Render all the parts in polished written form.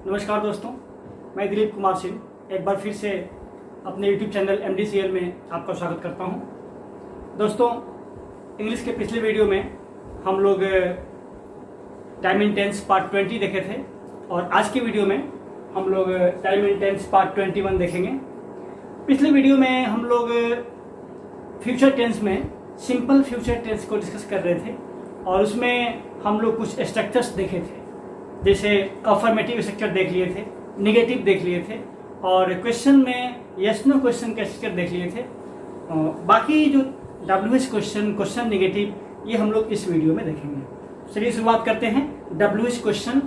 नमस्कार दोस्तों, मैं दिलीप कुमार सिंह एक बार फिर से अपने YouTube चैनल MDCL में आपका स्वागत करता हूं। दोस्तों, इंग्लिश के पिछले वीडियो में हम लोग टाइम इन टेंस पार्ट 20 देखे थे और आज के वीडियो में हम लोग टाइम इन टेंस पार्ट 21 देखेंगे। पिछले वीडियो में हम लोग फ्यूचर टेंस में सिंपल फ्यूचर टेंस को डिस्कस कर रहे थे और उसमें हम लोग कुछ स्ट्रक्चर्स देखे थे, जैसे अफर्मेटिव स्ट्रक्चर देख लिए थे, निगेटिव देख लिए थे और क्वेश्चन में यस नो क्वेश्चन के स्ट्रक्चर देख लिए थे। बाकी जो WH क्वेश्चन निगेटिव, ये हम लोग इस वीडियो में देखेंगे। चलिए शुरुआत करते हैं। WH क्वेश्चन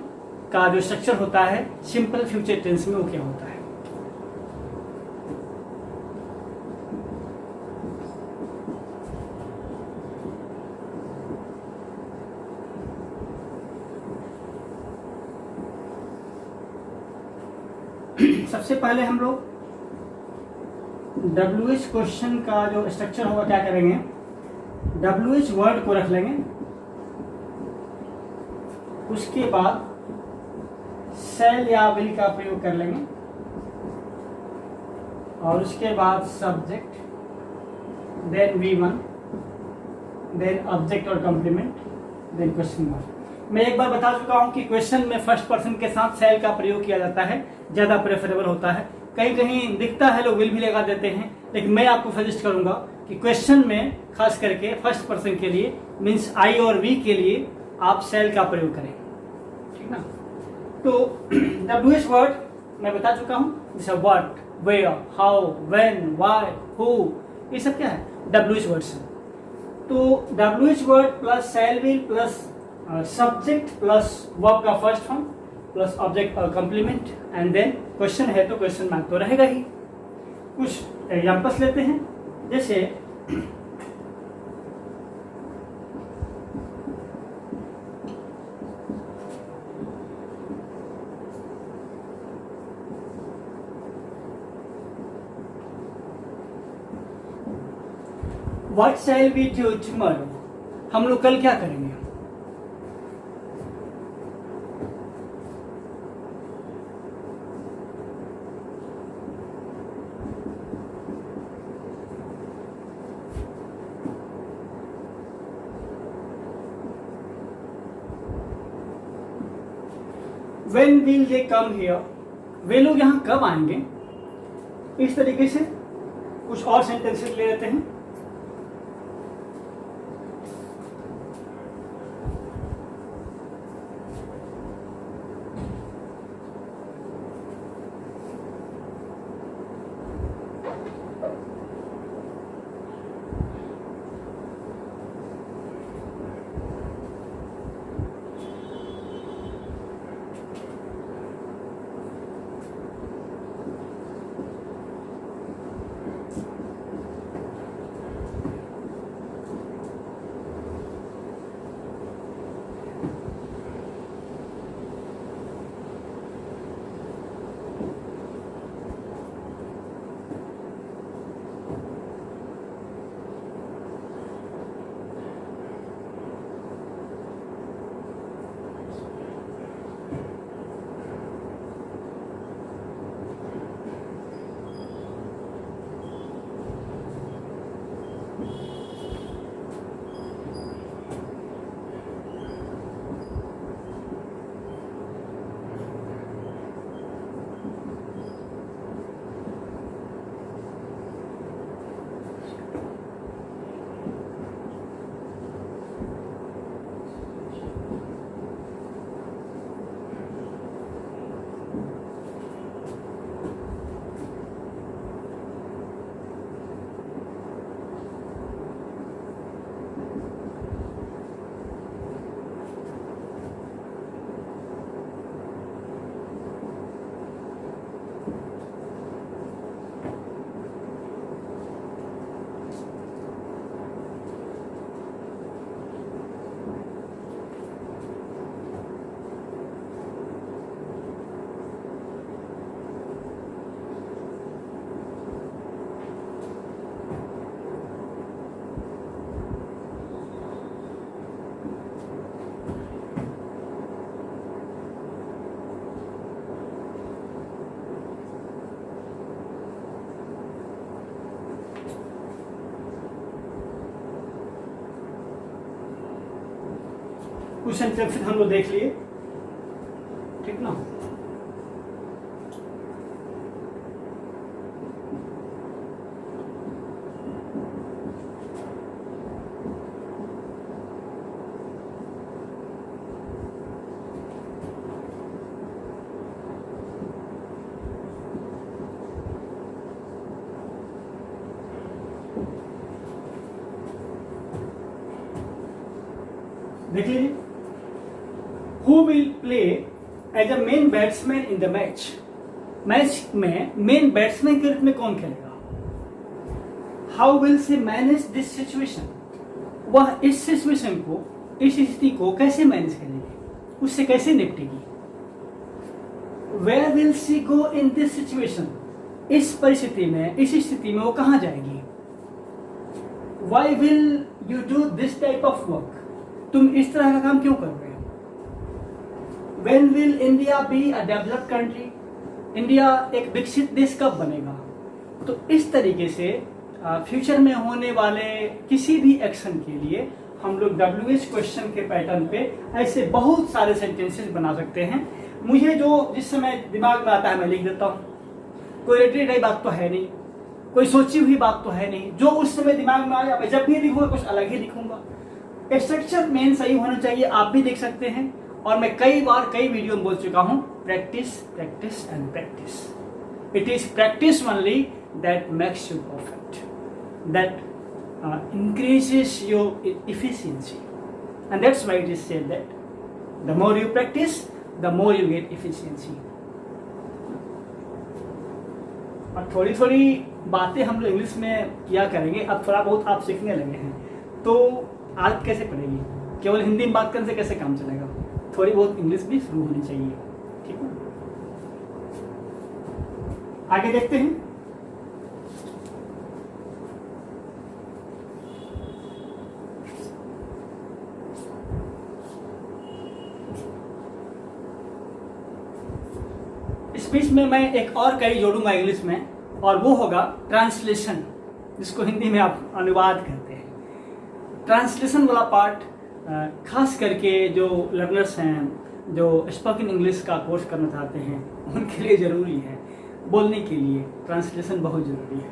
का जो स्ट्रक्चर होता है सिंपल फ्यूचर टेंस में, वो क्या होता है। सबसे पहले हम लोग WH क्वेश्चन का जो स्ट्रक्चर होगा क्या करेंगे, WH वर्ड को रख लेंगे, उसके बाद शैल या विल का प्रयोग कर लेंगे और उसके बाद subject, then V1, then object और कॉम्प्लीमेंट, देन क्वेश्चन मार्क। मैं एक बार बता चुका हूं कि क्वेश्चन में फर्स्ट पर्सन के साथ शैल का प्रयोग किया जाता है, ज्यादा प्रेफरेबल होता है। कहीं कहीं दिखता है लोग विल भी लगा देते हैं, लेकिन मैं आपको सजेस्ट करूंगा कि क्वेश्चन में खास करके फर्स्ट पर्सन के लिए मीन्स आई और वी के लिए आप शैल का प्रयोग करें, ठीक ना। तो WH वर्ड मैं बता चुका हूं, जैसे what, where, how, when, why, who, ये सब क्या है WH वर्ड्स है। तो WH word plus shall will plus subject plus verb का फर्स्ट फॉर्म प्लस ऑब्जेक्ट और कॉम्प्लीमेंट एंड देन क्वेश्चन है तो क्वेश्चन मार्क तो रहेगा ही। कुछ एग्जांपल्स लेते हैं, जैसे what shall we do tomorrow, हम लोग कल क्या करेंगे। When will they come here? वे लोग यहाँ कब आएंगे। इस तरीके से कुछ और सेंटेंसेस ले लेते हैं। क्वेश्चन फिर हम लोग देख लिए, ठीक ना। देख लीजिए, who will play as a main batsman in the match. Match में मेन बैट्समैन के रूप में कौन खेलेगा। How will she manage this situation, वह इस सिचुएशन को, इस स्थिति को कैसे मैनेज करेगी, उससे कैसे निपटेगी। Where will she go in this situation, इस परिस्थिति में, इस स्थिति में वो कहां जाएगी। Why will you do this type of work, तुम इस तरह का काम क्यों कर रहे हो। When will India be a developed country? India एक विकसित देश कब बनेगा। तो इस तरीके से फ्यूचर में होने वाले किसी भी एक्शन के लिए हम लोग WH क्वेश्चन के पैटर्न पे ऐसे बहुत सारे सेंटेंसेस बना सकते हैं। मुझे जो जिस समय दिमाग में आता है मैं लिख देता हूँ। कोई रेडी बात तो है नहीं, कोई सोची हुई बात तो है नहीं, जो उस समय दिमाग में आया मैं जब भी लिखूंगा कुछ अलग ही लिखूंगा। स्ट्रक्चर मेन सही होना चाहिए, आप भी देख सकते हैं। और मैं कई बार कई वीडियो में बोल चुका हूं, practice practice and practice. It is practice only that makes you perfect, that increases your efficiency, and that's why it is said that the more you practice the more you get efficiency। और थोड़ी थोड़ी बातें हम लोग English में किया करेंगे, अब थोड़ा बहुत आप सीखने लगे हैं तो आदत कैसे पड़ेगी। केवल हिंदी में बात करने से कैसे काम चलेगा, थोड़ी बहुत इंग्लिश भी शुरू होनी चाहिए, ठीक है। आगे देखते हैं। इस बीच में मैं एक और कड़ी जोड़ूंगा इंग्लिश में, और वो होगा ट्रांसलेशन, जिसको हिंदी में आप अनुवाद कहते हैं। ट्रांसलेशन वाला पार्ट खास करके जो लर्नर्स हैं, जो स्पोकन इंग्लिश का कोर्स करना चाहते हैं, उनके लिए ज़रूरी है। बोलने के लिए ट्रांसलेशन बहुत ज़रूरी है।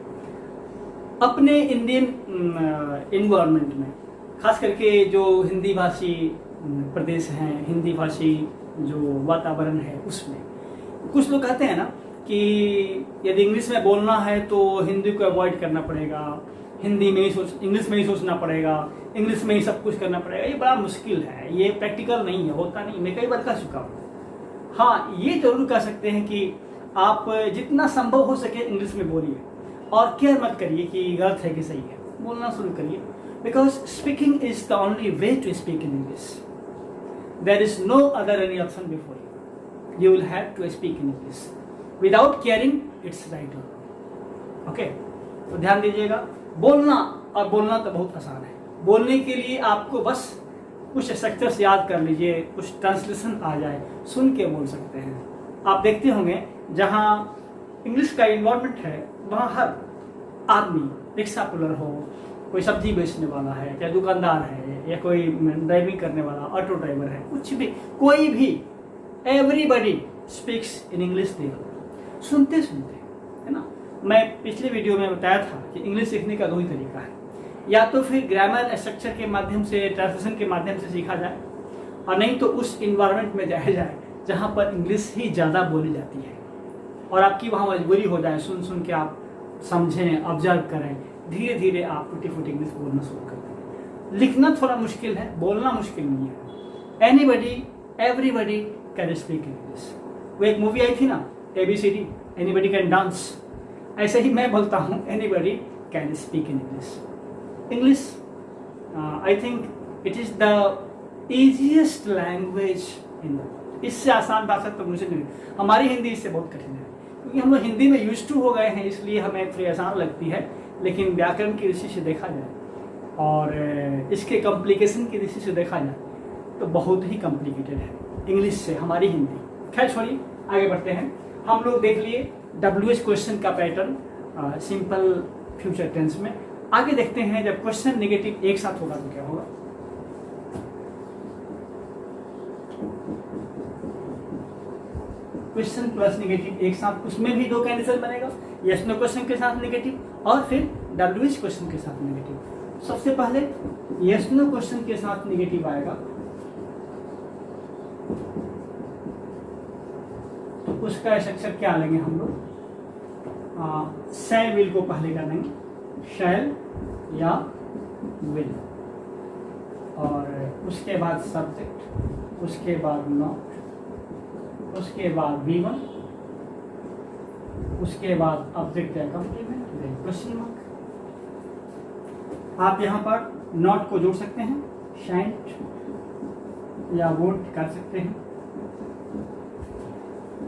अपने इंडियन इन्वायरमेंट में खास करके जो हिंदी भाषी प्रदेश हैं, हिंदी भाषी जो वातावरण है, उसमें कुछ लोग कहते हैं ना कि यदि इंग्लिश में बोलना है तो हिंदी को अवॉइड करना पड़ेगा, हिंदी में ही इंग्लिश में ही सोचना पड़ेगा, इंग्लिश में ही सब कुछ करना पड़ेगा। ये बड़ा मुश्किल है, ये प्रैक्टिकल नहीं है, होता नहीं। मैं कई बार कह चुका हूँ। हाँ, ये जरूर कह सकते हैं कि आप जितना संभव हो सके इंग्लिश में बोलिए, और केयर मत करिए कि गलत है कि सही है, बोलना शुरू करिए। Because speaking is the only way to speak in English. There is no other any option before you will have to speak in English without caring it's right. Okay, तो ध्यान दीजिएगा। बोलना और बोलना तो बहुत आसान है। बोलने के लिए आपको बस कुछ स्ट्रक्चर्स याद कर लीजिए, कुछ ट्रांसलेशन आ जाए, सुन के बोल सकते हैं। आप देखते होंगे जहाँ इंग्लिश का इन्वायरमेंट है वहाँ हर आदमी, रिक्शा पुलर हो, कोई सब्जी बेचने वाला है, या दुकानदार है, या कोई ड्राइविंग करने वाला ऑटो ड्राइवर है, कुछ भी, कोई भी, everybody speaks in English there. सुनते सुनते, है ना। मैं पिछले वीडियो में बताया था कि इंग्लिश सीखने का दो ही तरीका है, या तो फिर ग्रामर स्ट्रक्चर के माध्यम से, ट्रांसलेशन के माध्यम से सीखा जाए, और नहीं तो उस इन्वायरमेंट में जाया जाए जहाँ पर इंग्लिश ही ज़्यादा बोली जाती है, और आपकी वहाँ मजबूरी हो जाए, सुन सुन के आप समझें, ऑब्जर्व करें, धीरे धीरे आप टूटी फूटी इंग्लिश बोलना शुरू कर दें। लिखना थोड़ा मुश्किल है, बोलना मुश्किल नहीं है। Anybody everybody can speak English. वो एक मूवी आई थी ना, ABCD, एनीबडी कैन डांस। ऐसे ही मैं बोलता हूँ, anybody can speak in English. English I think it is the easiest language in the world. इससे आसान भाषा तो मुझे नहीं। हमारी हिंदी इससे बहुत कठिन है, क्योंकि हम लोग हिंदी में यूज्ड टू हो गए हैं, इसलिए हमें थोड़ी आसान लगती है। लेकिन व्याकरण की दृष्टि से देखा जाए और इसके कॉम्प्लिकेशन की दृष्टि से देखा जाए तो बहुत ही कॉम्प्लिकेटेड है इंग्लिश से हमारी हिंदी। खैर छोड़िए, आगे बढ़ते हैं। हम लोग देख लिए WH क्वेश्चन का पैटर्न सिंपल फ्यूचर टेंस में। आगे देखते हैं जब क्वेश्चन नेगेटिव एक साथ होगा तो क्या होगा। क्वेश्चन प्लस निगेटिव एक साथ, उसमें भी दो कंडीशन बनेगा, यस नो क्वेश्चन के साथ निगेटिव और फिर WH क्वेश्चन के साथ निगेटिव। सबसे पहले यस नो क्वेश्चन के साथ निगेटिव आएगा तो उसका स्ट्रक्चर क्या लेंगे हम लोग, शैल विल को पहले कर देंगे, शैल या विल, और उसके बाद सब्जेक्ट, उसके बाद नॉट, उसके बाद V1, उसके बाद ऑब्जेक्ट या कॉम्प्लीमेंट, देन क्वेश्चन मार्क। आप यहाँ पर नॉट को जोड़ सकते हैं, शाइंट या वोट कर सकते हैं,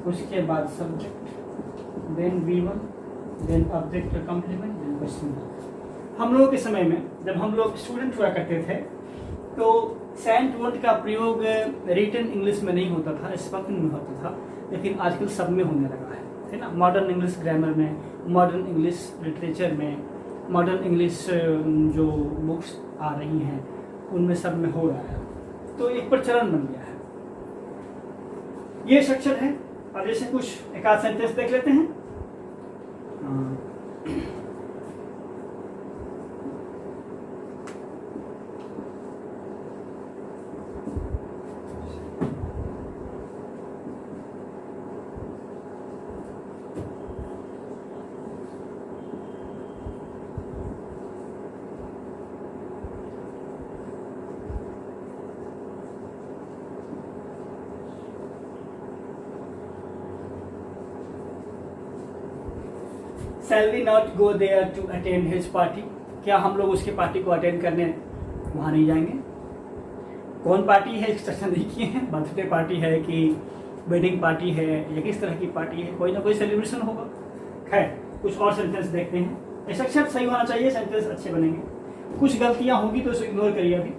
उसके बाद subject, then V1, then object या कॉम्प्लीमेंट, देन क्वेश्चन मार्क। हम लोगों के समय में जब हम लोग स्टूडेंट हुआ करते थे तो सेंट वर्ड का प्रयोग रिटन इंग्लिश में नहीं होता था, स्पोकन में होता था, लेकिन आजकल सब में होने लगा है ना। मॉडर्न इंग्लिश ग्रामर में, मॉडर्न इंग्लिश लिटरेचर में, मॉडर्न इंग्लिश जो बुक्स आ रही हैं उनमें सब में हो रहा है, तो एक प्रचलन बन गया है। ये स्ट्रक्चर है। अब जैसे कुछ एक आध सेंटेंस देख लेते हैं। Shall we not go there to attend his party? क्या हम लोग उसके पार्टी को अटेंड करने वहाँ नहीं जाएंगे? कौन पार्टी है इसका नहीं किए हैं, बर्थडे पार्टी है कि वेडिंग पार्टी है या किस तरह की पार्टी है, कोई ना कोई सेलिब्रेशन होगा। खैर कुछ और सेंटेंस देखते हैं। स्ट्रक्चर सही होना चाहिए, सेंटेंस अच्छे बनेंगे। कुछ गलतियाँ होगी तो इसे इग्नोर करिए अभी।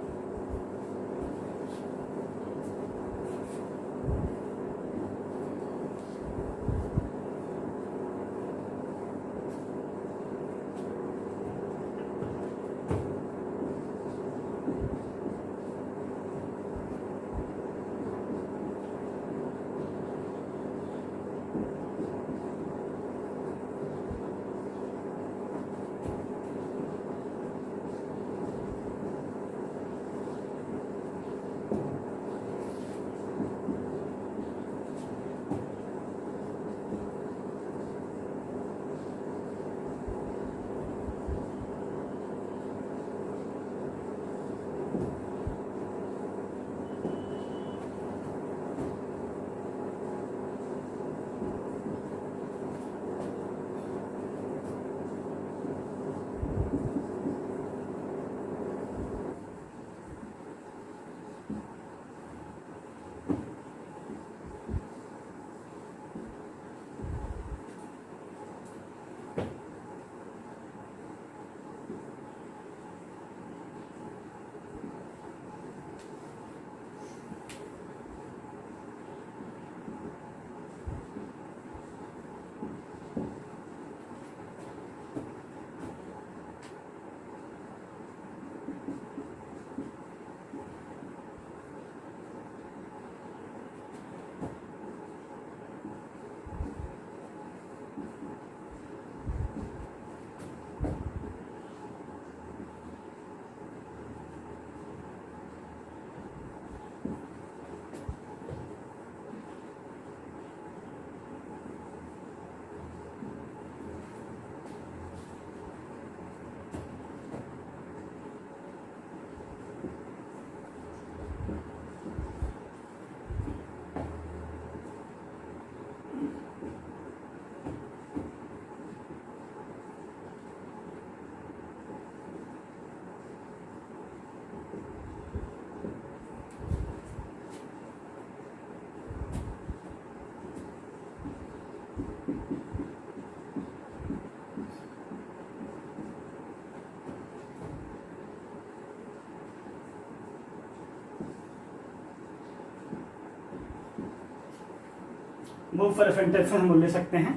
मूव फॉर सेंटेंस हम ले सकते हैं,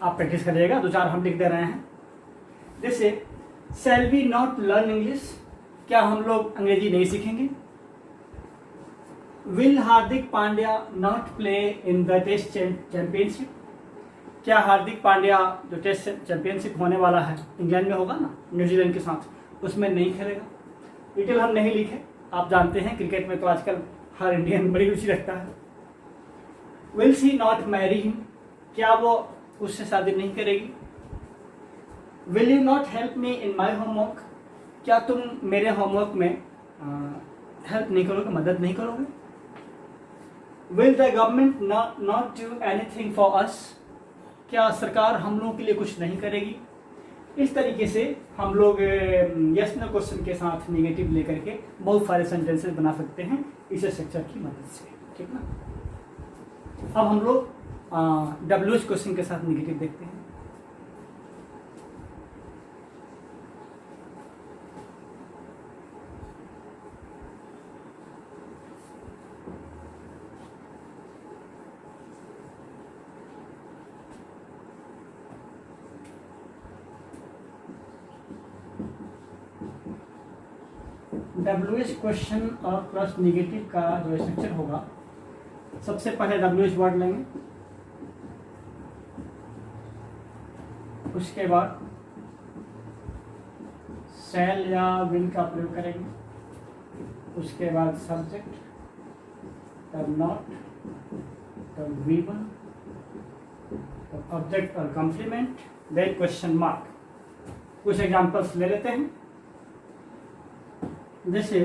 आप प्रैक्टिस करिएगा। दो चार हम लिख दे रहे हैं। जैसे shall we not learn English, क्या हम लोग अंग्रेजी नहीं सीखेंगे? Will Hardik Pandya not play in the test championship? क्या हार्दिक पांड्या जो टेस्ट चैंपियनशिप होने वाला है इंग्लैंड में होगा ना न्यूजीलैंड के साथ, उसमें नहीं खेलेगा? डिटेल हम नहीं लिखे, आप जानते हैं क्रिकेट में तो आजकल हर इंडियन बड़ी रुचि रखता है। Will she not marry him? क्या वो उससे शादी नहीं करेगी? Will you not help me in my homework? क्या तुम मेरे होमवर्क में हेल्प नहीं करोगे, मदद नहीं करोगे? Will the government not do anything for us? क्या सरकार हम लोगों के लिए कुछ नहीं करेगी? इस तरीके से हम लोग यस नो क्वेश्चन के साथ नेगेटिव लेकर के बहुत सारे सेंटेंसेस बना सकते हैं इस स्ट्रक्चर की मदद से, ठीक ना। अब हम लोग WH क्वेश्चन के साथ नेगेटिव देखते हैं। WH क्वेश्चन और प्लस निगेटिव का जो स्ट्रक्चर होगा, सबसे पहले WH वर्ड लेंगे, उसके बाद शैल या विल का प्रयोग करेंगे, उसके बाद सब्जेक्ट, तब नॉट, तब V1, तब ऑब्जेक्ट और कॉम्प्लीमेंट, देन क्वेश्चन मार्क। कुछ एग्जांपल्स ले लेते हैं, जैसे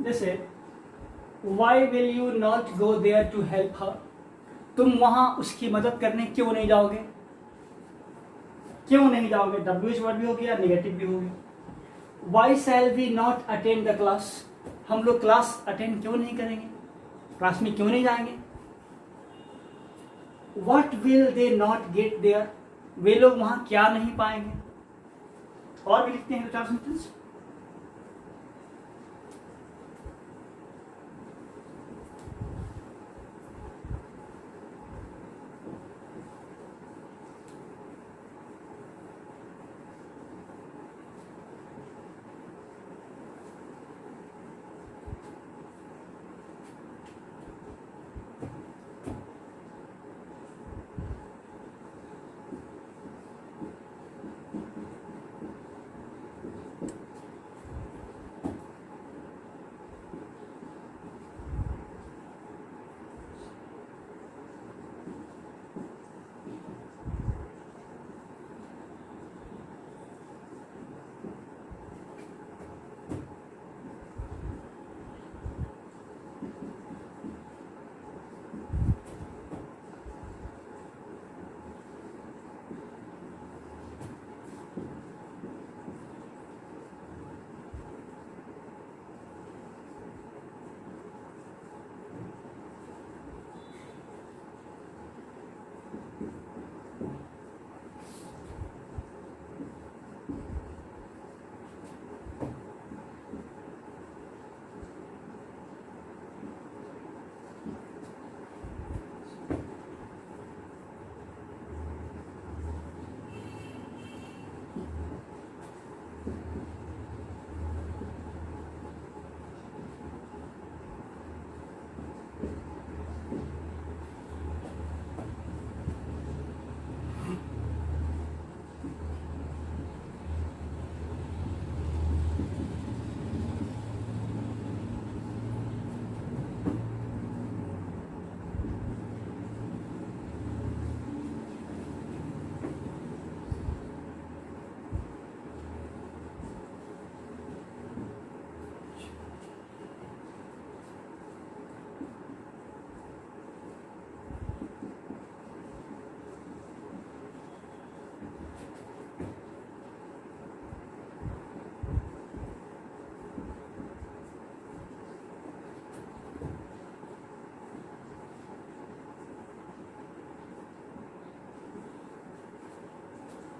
जैसे why will you not go there to help her? तुम वहां उसकी मदद करने क्यों नहीं जाओगे? क्यों नहीं जाओगे? WH वर्ड भी हो गया, निगेटिव भी हो गया। Why shall we not attend the class? हम लोग क्लास अटेंड क्यों नहीं करेंगे, क्लास में क्यों नहीं जाएंगे? What will they not get there? वे लोग वहां क्या नहीं पाएंगे? और भी लिखते हैं 4 सेंटेंस।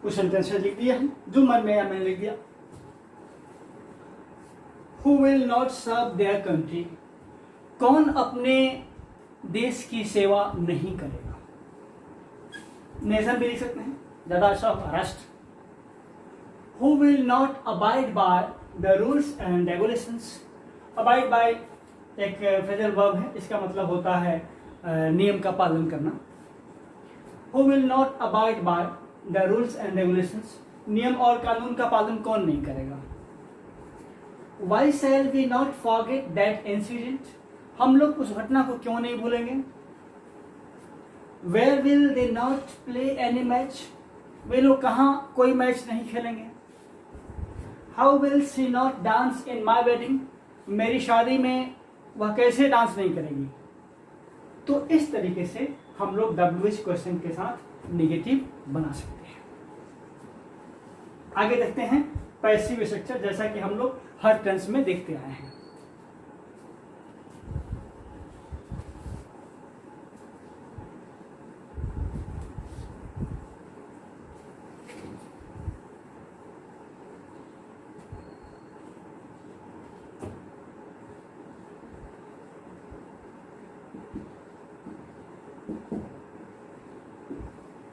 कुछ सेंटेंस लिख दिया हम, जो मन में आया मैंने लिख दिया। Who will not serve their country? कौन अपने देश की सेवा नहीं करेगा? नेशन भी लिख सकते हैं, ज्यादा अच्छा होगा राष्ट्र। Who will not abide by the rules and regulations? Abide by एक फ्रेजल वर्ब है, इसका मतलब होता है नियम का पालन करना। Who will not abide by the rules and regulations? नियम और कानून का पालन कौन नहीं करेगा? Why shall we not forget that incident? हम लोग उस घटना को क्यों नहीं भूलेंगे? Where will they not play any match? वे लोग कहाँ कोई मैच नहीं खेलेंगे? How will she not dance in my wedding? मेरी शादी में वह कैसे डांस नहीं करेगी? तो इस तरीके से हम लोग WH क्वेश्चन के साथ नेगेटिव बना सकते हैं। आगे देखते हैं पैसिव स्ट्रक्चर, जैसा कि हम लोग हर टेंस में देखते आए हैं।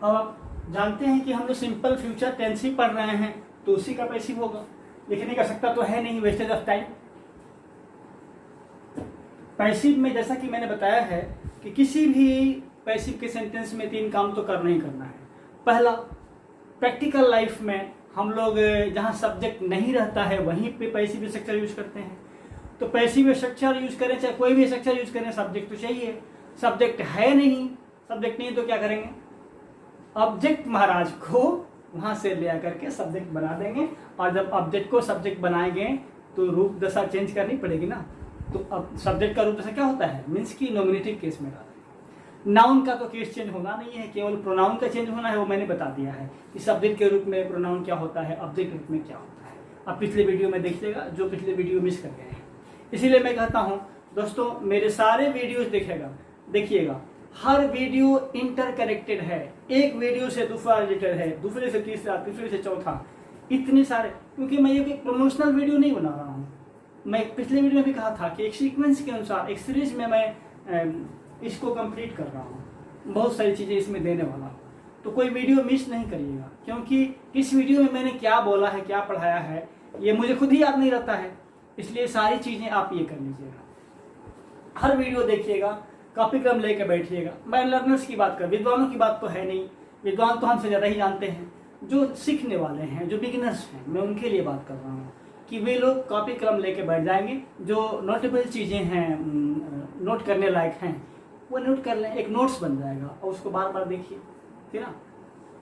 अब आप जानते हैं कि हम लोग सिंपल फ्यूचर टेंस ही पढ़ रहे हैं, तो उसी का पैसिव होगा। लिखने का सकता तो है नहीं, वेस्टेज ऑफ टाइम। पैसिव में जैसा कि मैंने बताया है कि किसी भी पैसिव के सेंटेंस में 3 काम तो करना ही करना है। पहला, प्रैक्टिकल लाइफ में हम लोग जहाँ सब्जेक्ट नहीं रहता है वहीं पे पैसिव स्ट्रक्चर यूज करते हैं। तो पैसिव स्ट्रक्चर यूज करें चाहे कोई भी स्ट्रक्चर यूज करें, सब्जेक्ट तो चाहिए। सब्जेक्ट है नहीं, सब्जेक्ट नहीं तो क्या करेंगे? ऑब्जेक्ट महाराज को वहां से ले आकर के सब्जेक्ट बना देंगे, और जब ऑब्जेक्ट को सब्जेक्ट बनाएंगे तो रूप दशा चेंज करनी पड़ेगी ना। तो अब सब्जेक्ट का रूप दशा क्या होता है? मीन्स की नॉमिनेटिव केस में डालेंगे। नाउन का तो केस चेंज होना नहीं है, केवल प्रोनाउन का चेंज होना है, वो मैंने बता दिया है कि सब्जेक्ट के रूप में प्रोनाउन क्या होता है, ऑब्जेक्ट के रूप में क्या होता है। अब पिछले वीडियो में देखिएगा, जो पिछले वीडियो मिस कर गए हैं। इसीलिए मैं कहता हूँ दोस्तों, मेरे सारे वीडियोज देखिएगा, हर वीडियो इंटरकनेक्टेड है, एक वीडियो से दूसरा रिलेटेड है, दूसरे से तीसरा, तीसरे से चौथा, इतने सारे। क्योंकि मैं ये एक प्रमोशनल वीडियो नहीं बना रहा हूँ। मैं पिछले वीडियो में भी कहा था कि एक सीक्वेंस के अनुसार एक सीरीज में मैं इसको कंप्लीट कर रहा हूँ, बहुत सारी चीज़ें इसमें देने वाला हूँ। तो कोई वीडियो मिस नहीं करिएगा, क्योंकि इस वीडियो में मैंने क्या बोला है, क्या पढ़ाया है, ये मुझे खुद ही याद नहीं रहता है। इसलिए सारी चीज़ें आप ये कर लीजिएगा, हर वीडियो देखिएगा, कॉपी क्रम लेके बैठिएगा। मैं लर्नर्स की बात कर, विद्वानों की बात तो है नहीं, विद्वान तो हमसे ज़्यादा ही जानते हैं। जो सीखने वाले हैं, जो बिगिनर्स हैं, मैं उनके लिए बात कर रहा हूँ कि वे लोग कॉपी क्रम लेके बैठ जाएंगे। जो नोटेबल चीज़ें हैं, नोट करने लायक हैं, वो नोट कर लें, एक नोट्स बन जाएगा, और उसको बार बार देखिए, ठीक ना।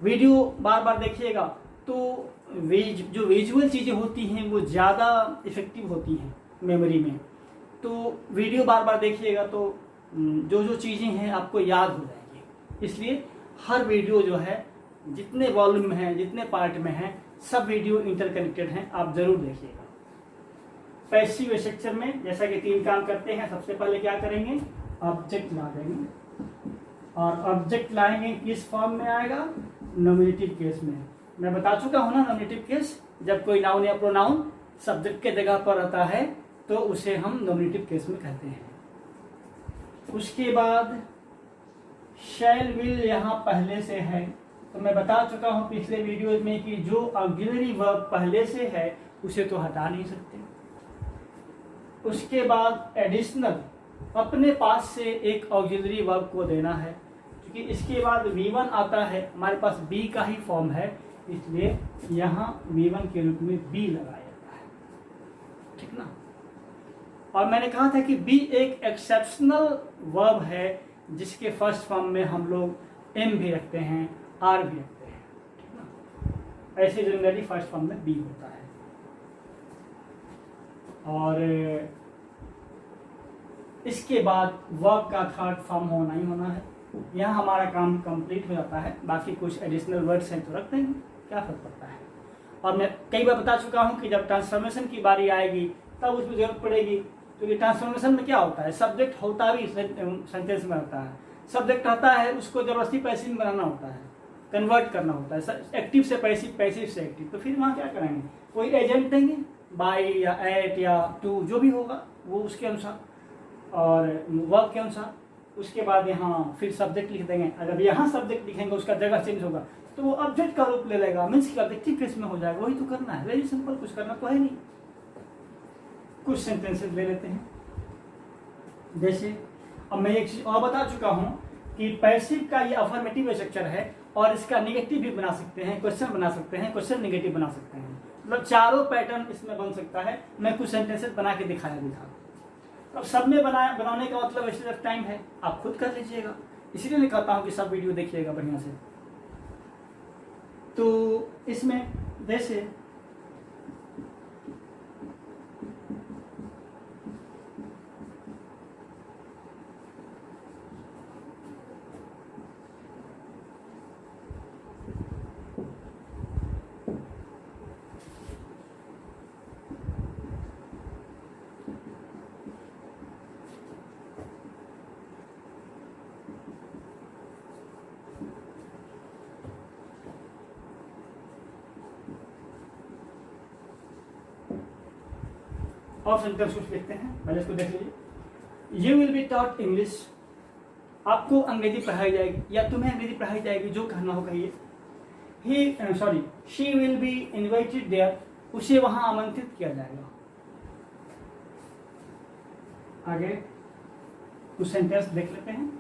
वीडियो बार बार देखिएगा तो जो विजुअल चीज़ें होती हैं वो ज़्यादा इफेक्टिव होती हैं मेमोरी में। तो वीडियो बार बार देखिएगा तो जो चीज़ें हैं आपको याद हो जाएंगी। इसलिए हर वीडियो जो है, जितने वॉल्यूम हैं, जितने पार्ट में हैं, सब वीडियो इंटरकनेक्टेड हैं, आप जरूर देखिएगा। पैसिव स्ट्रक्चर में जैसा कि 3 काम करते हैं। सबसे पहले क्या करेंगे? ऑब्जेक्ट ला देंगे, और ऑब्जेक्ट लाएंगे किस फॉर्म में आएगा? नॉमिनेटिव केस में। मैं बता चुका हूँ ना, नॉमिनेटिव केस जब कोई नाउन या प्रोनाउन सब्जेक्ट के जगह पर आता है तो उसे हम नॉमिनेटिव केस में कहते हैं। उसके बाद शैल विल यहाँ पहले से है, तो मैं बता चुका हूँ पिछले वीडियो में कि जो ऑक्सिलरी वर्ब पहले से है उसे तो हटा नहीं सकते। उसके बाद एडिशनल अपने पास से एक ऑक्सिलरी वर्ब को देना है, क्योंकि इसके बाद V1 आता है, हमारे पास B का ही फॉर्म है, इसलिए यहाँ V1 के रूप में B लगाया जाता है, ठीक ना। और मैंने कहा था कि B एक एक्सेप्शनल वर्ब है जिसके फर्स्ट फॉर्म में हम लोग M भी रखते हैं, R भी रखते हैं, ठीक ना। ऐसे जनरली फर्स्ट फॉर्म में B होता है। और इसके बाद वर्ब का थर्ड फॉर्म होना ही होना है। यहाँ हमारा काम कंप्लीट हो जाता है। बाकी कुछ एडिशनल वर्ड्स हैं तो रख देंगे, क्या फर्क पड़ता है। और मैं कई बार बता चुका हूँ कि जब ट्रांसफॉर्मेशन की बारी आएगी तब उसमें जरूरत पड़ेगी, क्योंकि ट्रांसफॉर्मेशन में क्या होता है, सब्जेक्ट होता भी सेंटेंस में होता है, सब्जेक्ट आता है उसको जबरदस्ती पैसिव में बनाना होता है, कन्वर्ट करना होता है, एक्टिव से पैसिव, पैसिव से एक्टिव। तो फिर वहाँ क्या करेंगे, कोई एजेंट देंगे, बाय या एट या टू जो भी होगा वो उसके अनुसार और वर्ब के अनुसार। उसके बाद यहाँ फिर सब्जेक्ट लिख देंगे। अगर यहाँ सब्जेक्ट लिखेंगे उसका जगह चेंज होगा तो वो ऑब्जेक्ट का रूप ले लेगा, मीन्स कि ऑब्जेक्टिव केस में हो जाएगा। वही तो करना है, वेरी सिंपल, कुछ करना तो है नहीं। कुछ सेंटेंसेस ले लेते हैं, जैसे अब मैं एक चीज और बता चुका हूँ कि पैसिव का ये अफर्मेटिव स्ट्रक्चर है और इसका निगेटिव भी बना सकते हैं, क्वेश्चन बना सकते हैं, क्वेश्चन निगेटिव बना सकते हैं, मतलब चारों पैटर्न इसमें बन सकता है। मैं कुछ सेंटेंसेस बना के दिखाया भी था। अब सब में बनाने का मतलब वेस्टेज ऑफ टाइम है, आप खुद कर लीजिएगा, इसीलिए मैं कहता हूँ कि सब वीडियो देखिएगा बढ़िया से। तो इसमें जैसे और सेंटेंस कुछ लिखते हैं, पहले इसको देख लीजिए। You will be taught English, आपको अंग्रेजी पढ़ाई जाएगी या तुम्हें अंग्रेजी पढ़ाई जाएगी, जो कहना हो कहिए। She will be invited there, उसे वहां आमंत्रित किया जाएगा। आगे कुछ सेंटेंस देख लेते हैं।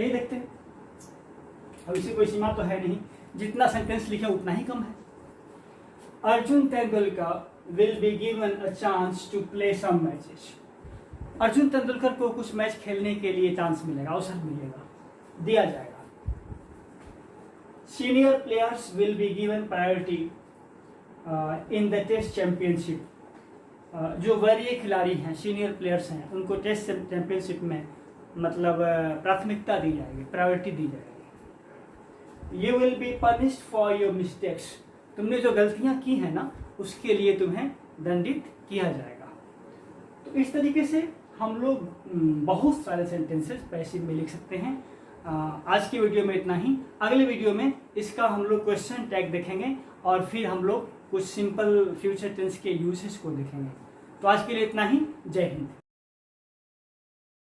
यही देखते हैं। अब इसी कोई सीमा तो है नहीं, जितना सेंटेंस लिखे उतना ही कम है। Arjun Tendulkar will be given a chance to play some matches. Arjun Tendulkar को कुछ मैच खेलने के लिए चांस मिलेगा, अवसर मिलेगा, दिया जाएगा। Senior players will be given priority in the test championship. जो वरीय खिलाड़ी हैं, सीनियर प्लेयर्स हैं, उनको टेस्ट चैंपियनशिप में मतलब प्राथमिकता दी जाएगी, प्रायोरिटी दी जाएगी। You will be punished for your mistakes. तुमने जो गलतियां की हैं ना, उसके लिए तुम्हें दंडित किया जाएगा। तो इस तरीके से हम लोग बहुत सारे सेंटेंसेस पैसिव में लिख सकते हैं। आज की वीडियो में इतना ही। अगले वीडियो में इसका हम लोग क्वेश्चन टैग देखेंगे और फिर हम लोग कुछ सिंपल फ्यूचर टेंस के यूसेस को देखेंगे। तो आज के लिए इतना ही। जय हिंद।